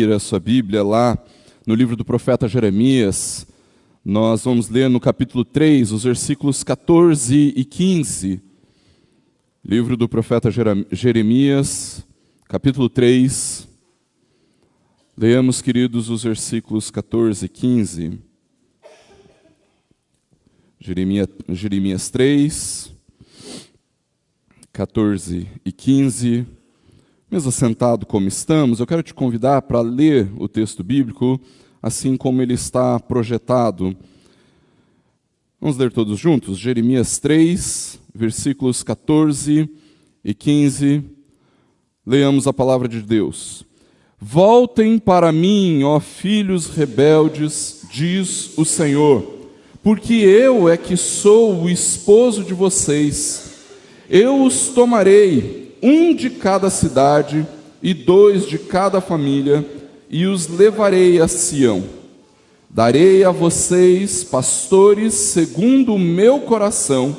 A sua Bíblia lá no livro do profeta Jeremias, nós vamos ler no capítulo 3, os versículos 14 e 15. Livro do profeta Jeremias, capítulo 3. Leamos, queridos, os versículos 14 e 15. Jeremias 3, 14 e 15. Mesmo sentado como estamos, eu quero te convidar para ler o texto bíblico assim como ele está projetado. Vamos ler todos juntos? Jeremias 3, versículos 14 e 15. Leamos a palavra de Deus. Voltem para mim, ó filhos rebeldes, diz o Senhor, porque eu é que sou o esposo de vocês. Eu os tomarei, um de cada cidade e 2 de cada família, e os levarei a Sião. Darei a vocês pastores segundo o meu coração,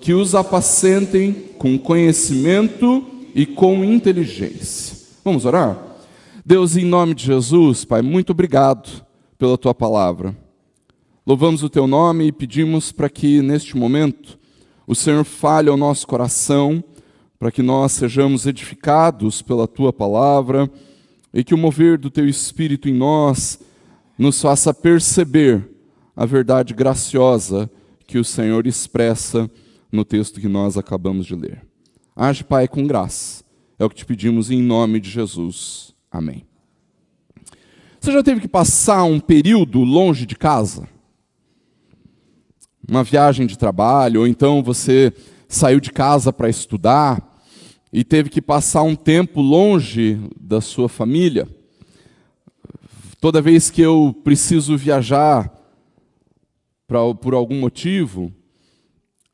que os apacentem com conhecimento e com inteligência. Vamos orar? Deus, em nome de Jesus, Pai, muito obrigado pela Tua palavra. Louvamos o Teu nome e pedimos para que, neste momento, o Senhor fale ao nosso coração, para que nós sejamos edificados pela Tua palavra e que o mover do Teu Espírito em nós nos faça perceber a verdade graciosa que o Senhor expressa no texto que nós acabamos de ler. Age, Pai, com graça. É o que te pedimos em nome de Jesus. Amém. Você já teve que passar um período longe de casa? Uma viagem de trabalho, ou então você saiu de casa para estudar e teve que passar um tempo longe da sua família. Toda vez que eu preciso viajar por algum motivo,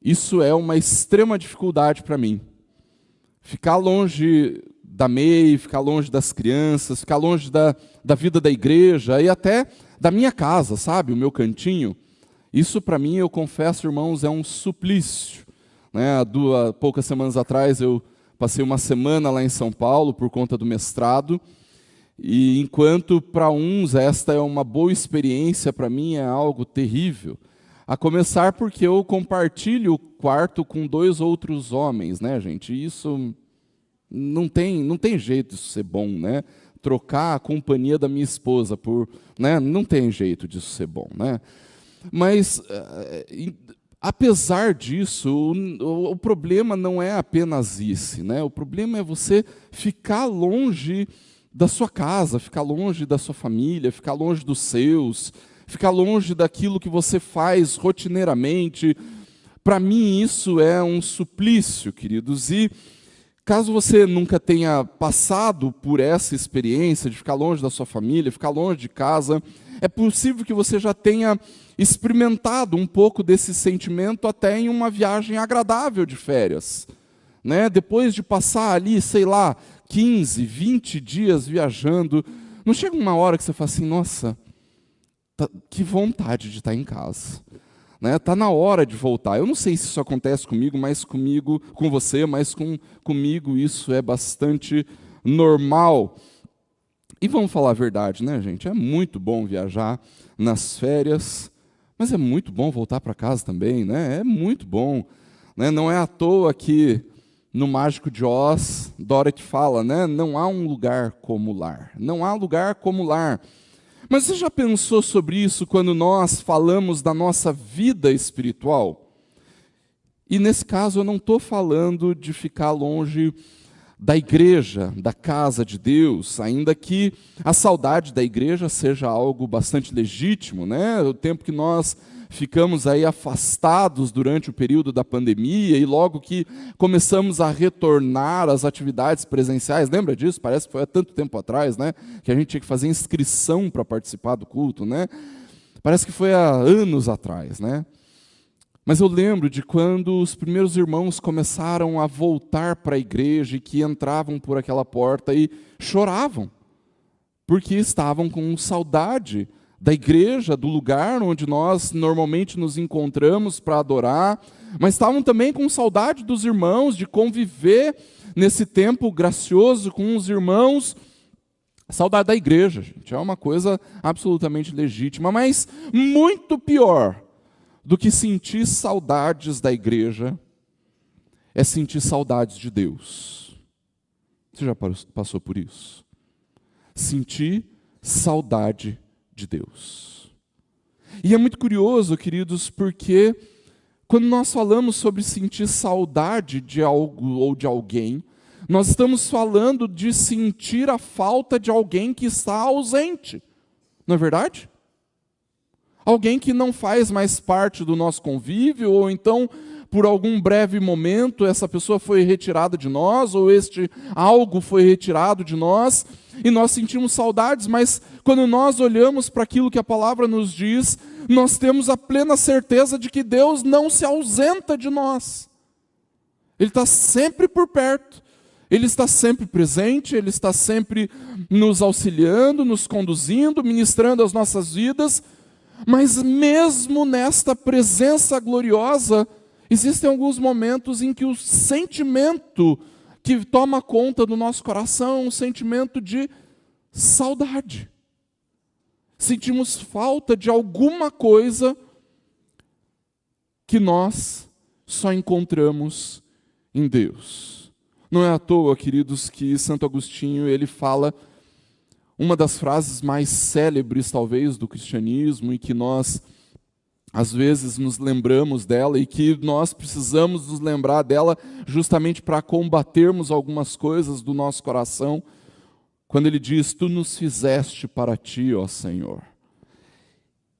isso é uma extrema dificuldade para mim. Ficar longe da MEI, ficar longe das crianças, ficar longe da vida da igreja e até da minha casa, sabe? O meu cantinho. Isso para mim, eu confesso, irmãos, é um suplício. Há poucas semanas atrás eu passei uma semana lá em São Paulo por conta do mestrado, e enquanto para uns esta é uma boa experiência, para mim é algo terrível. A começar porque eu compartilho o quarto com 2 outros homens, né, gente? Isso não tem jeito disso ser bom, né? Trocar a companhia da minha esposa por, né? Não tem jeito disso ser bom, né? Mas apesar disso, o problema não é apenas esse, né? O problema é você ficar longe da sua casa, ficar longe da sua família, ficar longe dos seus, ficar longe daquilo que você faz rotineiramente. Para mim isso é um suplício, queridos, e caso você nunca tenha passado por essa experiência de ficar longe da sua família, ficar longe de casa, é possível que você já tenha experimentado um pouco desse sentimento até em uma viagem agradável de férias. Né? Depois de passar ali, 15, 20 dias viajando, não chega uma hora que você fala assim, nossa, que vontade de estar em casa. Está na hora de voltar. Eu não sei se isso acontece comigo, com você, mas comigo isso é bastante normal. E vamos falar a verdade, né, gente? É muito bom viajar nas férias, mas é muito bom voltar para casa também, né? É muito bom. Né? Não é à toa que no Mágico de Oz, Dorothy fala, né? Não há um lugar como lar. Não há lugar como lar. Mas você já pensou sobre isso quando nós falamos da nossa vida espiritual? E nesse caso eu não estou falando de ficar longe da igreja, da casa de Deus, ainda que a saudade da igreja seja algo bastante legítimo, né? O tempo que nós ficamos aí afastados durante o período da pandemia e logo que começamos a retornar às atividades presenciais, lembra disso? Parece que foi há tanto tempo atrás, né? Que a gente tinha que fazer inscrição para participar do culto, né? Parece que foi há anos atrás, né? Mas eu lembro de quando os primeiros irmãos começaram a voltar para a igreja e que entravam por aquela porta e choravam, porque estavam com saudade da igreja, do lugar onde nós normalmente nos encontramos para adorar, mas estavam também com saudade dos irmãos, de conviver nesse tempo gracioso com os irmãos, Saudade da igreja, gente, é uma coisa absolutamente legítima, mas muito pior do que sentir saudades da igreja é sentir saudades de Deus. Você já passou por isso? Sentir saudade de Deus. E é muito curioso, queridos, porque quando nós falamos sobre sentir saudade de algo ou de alguém, nós estamos falando de sentir a falta de alguém que está ausente. Não é verdade? Alguém que não faz mais parte do nosso convívio, ou então, por algum breve momento, essa pessoa foi retirada de nós, ou este algo foi retirado de nós, e nós sentimos saudades, mas quando nós olhamos para aquilo que a palavra nos diz, nós temos a plena certeza de que Deus não se ausenta de nós. Ele está sempre por perto. Ele está sempre presente, Ele está sempre nos auxiliando, nos conduzindo, ministrando as nossas vidas, mas mesmo nesta presença gloriosa, existem alguns momentos em que o sentimento que toma conta do nosso coração é um sentimento de saudade. Sentimos falta de alguma coisa que nós só encontramos em Deus. Não é à toa, queridos, que Santo Agostinho ele fala uma das frases mais célebres, talvez, do cristianismo, e que nós, às vezes, nos lembramos dela, e que nós precisamos nos lembrar dela justamente para combatermos algumas coisas do nosso coração, quando ele diz: Tu nos fizeste para ti, ó Senhor.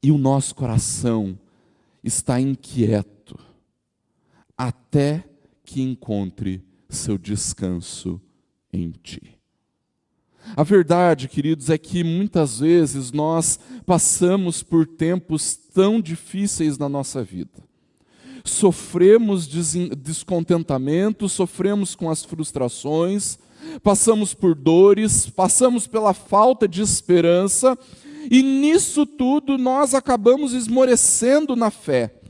E o nosso coração está inquieto, até que encontre seu descanso em ti. A verdade, queridos, é que muitas vezes nós passamos por tempos tão difíceis na nossa vida. Sofremos descontentamento, sofremos com as frustrações, passamos por dores, passamos pela falta de esperança, e nisso tudo nós acabamos esmorecendo na fé.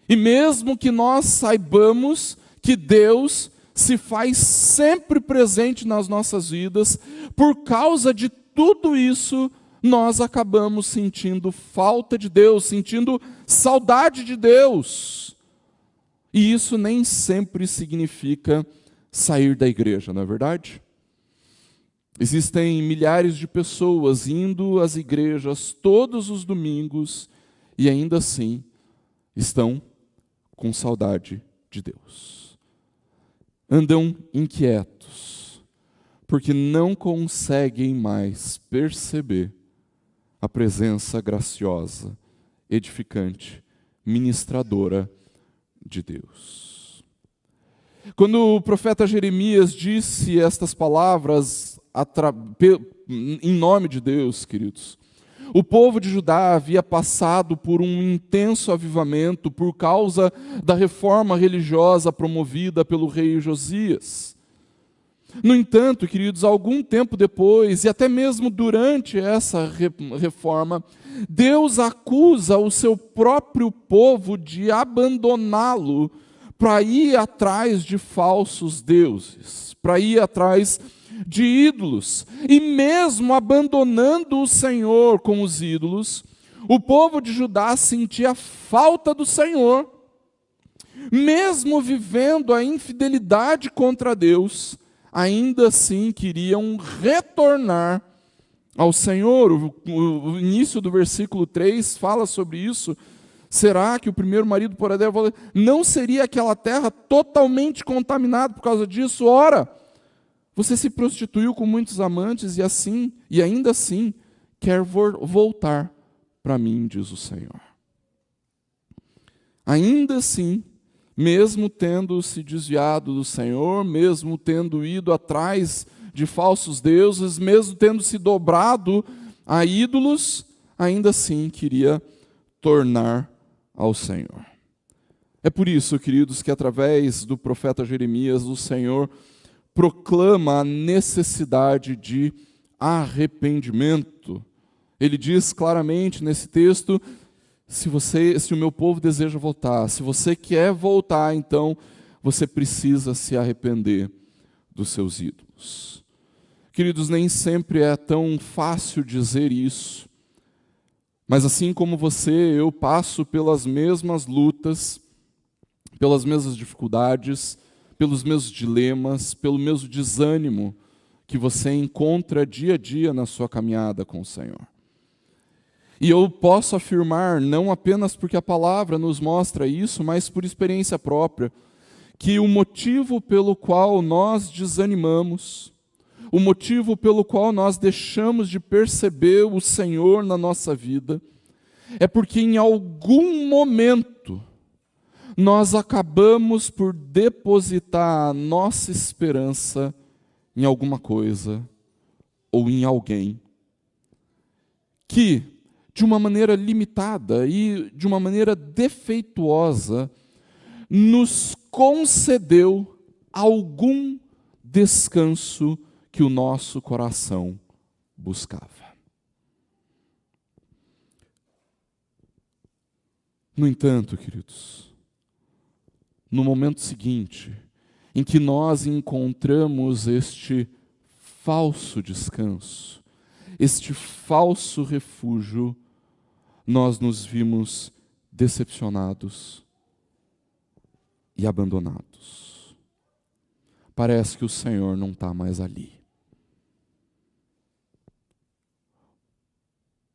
E mesmo que nós saibamos que Deus se faz sempre presente nas nossas vidas, por causa de tudo isso, nós acabamos sentindo falta de Deus, sentindo saudade de Deus. E isso nem sempre significa sair da igreja, não é verdade? Existem milhares de pessoas indo às igrejas todos os domingos e ainda assim estão com saudade de Deus. Andam inquietos, porque não conseguem mais perceber a presença graciosa, edificante, ministradora de Deus. Quando o profeta Jeremias disse estas palavras em nome de Deus, queridos, o povo de Judá havia passado por um intenso avivamento por causa da reforma religiosa promovida pelo rei Josias. No entanto, queridos, algum tempo depois, e até mesmo durante essa reforma, Deus acusa o seu próprio povo de abandoná-lo para ir atrás de falsos deuses, para ir atrás de ídolos. E mesmo abandonando o Senhor com os ídolos, o povo de Judá sentia falta do Senhor. Mesmo vivendo a infidelidade contra Deus, ainda assim queriam retornar ao Senhor. O início do versículo 3 fala sobre isso. Será que o primeiro marido por Adão não seria aquela terra totalmente contaminada por causa disso? Ora, você se prostituiu com muitos amantes e ainda assim quer voltar para mim, diz o Senhor. Ainda assim, mesmo tendo se desviado do Senhor, mesmo tendo ido atrás de falsos deuses, mesmo tendo se dobrado a ídolos, ainda assim queria tornar ao Senhor. É por isso, queridos, que através do profeta Jeremias, o Senhor proclama a necessidade de arrependimento. Ele diz claramente nesse texto: se o meu povo deseja voltar, se você quer voltar, então você precisa se arrepender dos seus ídolos. Queridos, nem sempre é tão fácil dizer isso, mas assim como você, eu passo pelas mesmas lutas, pelas mesmas dificuldades, pelos mesmos dilemas, pelo mesmo desânimo que você encontra dia a dia na sua caminhada com o Senhor. E eu posso afirmar, não apenas porque a palavra nos mostra isso, mas por experiência própria, que o motivo pelo qual nós desanimamos, o motivo pelo qual nós deixamos de perceber o Senhor na nossa vida, é porque em algum momento nós acabamos por depositar a nossa esperança em alguma coisa ou em alguém que, de uma maneira limitada e de uma maneira defeituosa, nos concedeu algum descanso que o nosso coração buscava. No entanto, queridos, no momento seguinte, em que nós encontramos este falso descanso, este falso refúgio, nós nos vimos decepcionados e abandonados. Parece que o Senhor não está mais ali.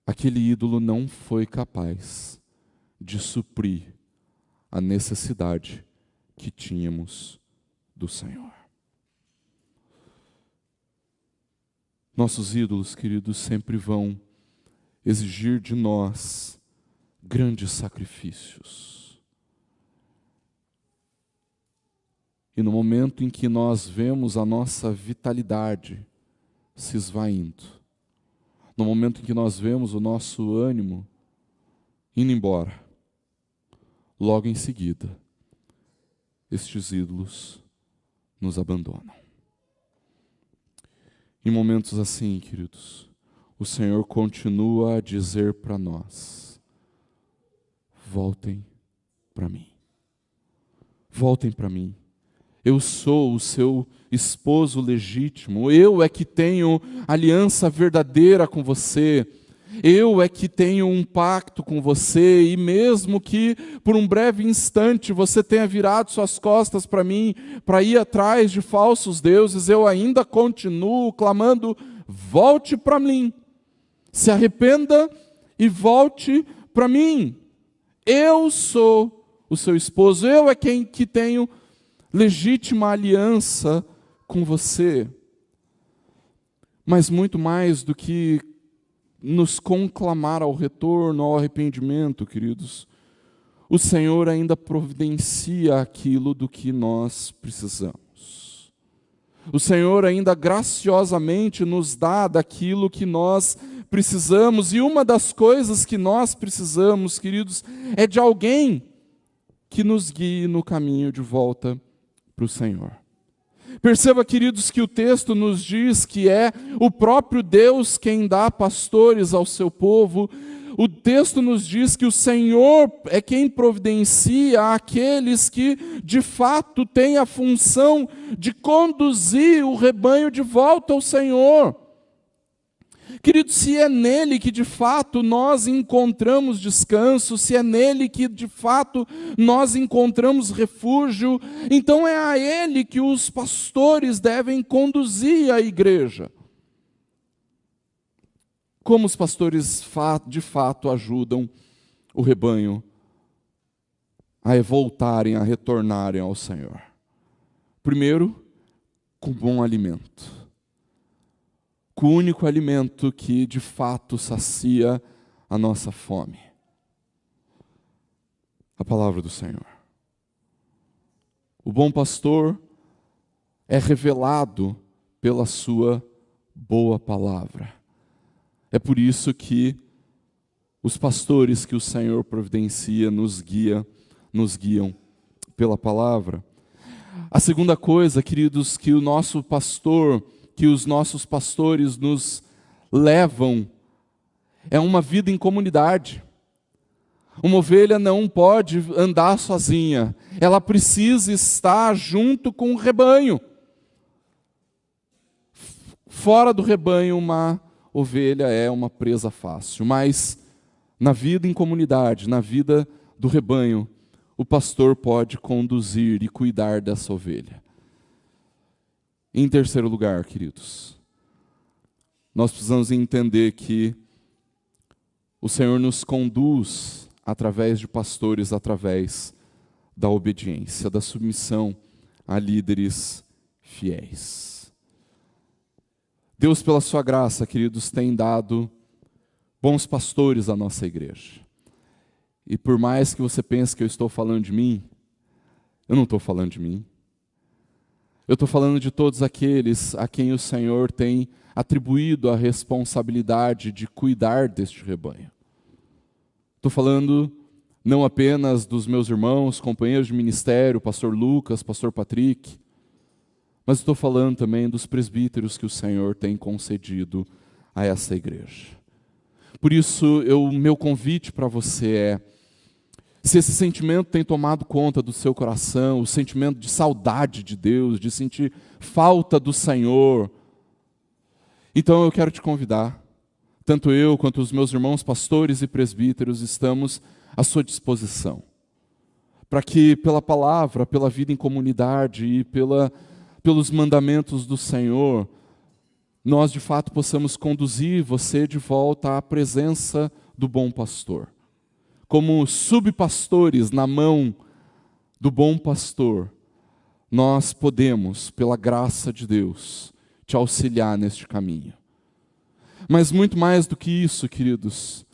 Aquele ídolo não foi capaz de suprir a necessidade que tínhamos do Senhor. Nossos ídolos, queridos, sempre vão exigir de nós grandes sacrifícios. E no momento em que nós vemos a nossa vitalidade se esvaindo, no momento em que nós vemos o nosso ânimo indo embora, logo em seguida, estes ídolos nos abandonam. Em momentos assim, queridos, o Senhor continua a dizer para nós: voltem para mim. Voltem para mim. Eu sou o seu esposo legítimo. Eu é que tenho aliança verdadeira com você. Eu é que tenho um pacto com você, e mesmo que por um breve instante você tenha virado suas costas para mim, para ir atrás de falsos deuses, eu ainda continuo clamando: volte para mim, se arrependa e volte para mim. Eu sou o seu esposo, eu é quem que tenho legítima aliança com você. Mas muito mais do que nos conclamar ao retorno, ao arrependimento, queridos, o Senhor ainda providencia aquilo do que nós precisamos. O Senhor ainda graciosamente nos dá daquilo que nós precisamos, e uma das coisas que nós precisamos, queridos, é de alguém que nos guie no caminho de volta para o Senhor. Perceba, queridos, que o texto nos diz que é o próprio Deus quem dá pastores ao seu povo. O texto nos diz que o Senhor é quem providencia aqueles que, de fato, têm a função de conduzir o rebanho de volta ao Senhor. Queridos, se é nele que de fato nós encontramos descanso, se é nele que de fato nós encontramos refúgio, então é a ele que os pastores devem conduzir a igreja. Como os pastores de fato ajudam o rebanho a voltarem, a retornarem ao Senhor? Primeiro, com bom alimento. Com o único alimento que de fato sacia a nossa fome: a palavra do Senhor. O bom pastor é revelado pela sua boa palavra. É por isso que os pastores que o Senhor providencia nos guiam pela palavra. A segunda coisa, queridos, que os nossos pastores nos levam é uma vida em comunidade. Uma ovelha não pode andar sozinha, ela precisa estar junto com o rebanho. Fora do rebanho, uma ovelha é uma presa fácil, mas na vida em comunidade, na vida do rebanho, o pastor pode conduzir e cuidar dessa ovelha. Em terceiro lugar, queridos, nós precisamos entender que o Senhor nos conduz através de pastores, através da obediência, da submissão a líderes fiéis. Deus, pela sua graça, queridos, tem dado bons pastores à nossa igreja. E por mais que você pense que eu estou falando de mim, eu não estou falando de mim. Eu estou falando de todos aqueles a quem o Senhor tem atribuído a responsabilidade de cuidar deste rebanho. Estou falando não apenas dos meus irmãos, companheiros de ministério, pastor Lucas, pastor Patrick, mas estou falando também dos presbíteros que o Senhor tem concedido a essa igreja. Por isso, meu convite para você é, se esse sentimento tem tomado conta do seu coração, o sentimento de saudade de Deus, de sentir falta do Senhor, então eu quero te convidar, tanto eu quanto os meus irmãos pastores e presbíteros estamos à sua disposição, para que pela palavra, pela vida em comunidade e pelos mandamentos do Senhor, nós de fato possamos conduzir você de volta à presença do bom pastor. Como subpastores na mão do bom pastor, nós podemos, pela graça de Deus, te auxiliar neste caminho. Mas muito mais do que isso, queridos,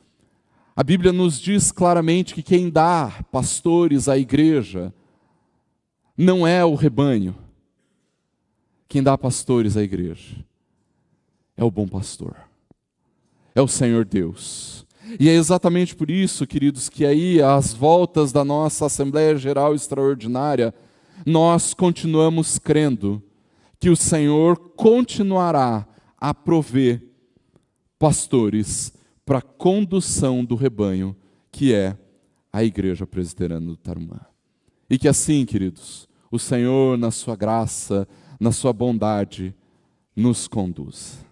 a Bíblia nos diz claramente que quem dá pastores à igreja não é o rebanho. Quem dá pastores à igreja é o bom pastor, é o Senhor Deus. E é exatamente por isso, queridos, que aí, às voltas da nossa Assembleia Geral Extraordinária, nós continuamos crendo que o Senhor continuará a prover pastores para a condução do rebanho, que é a Igreja Presbiteriana do Tarumã. E que assim, queridos, o Senhor, na sua graça, na sua bondade, nos conduz.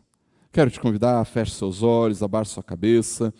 Quero te convidar, feche seus olhos, abaixe sua cabeça.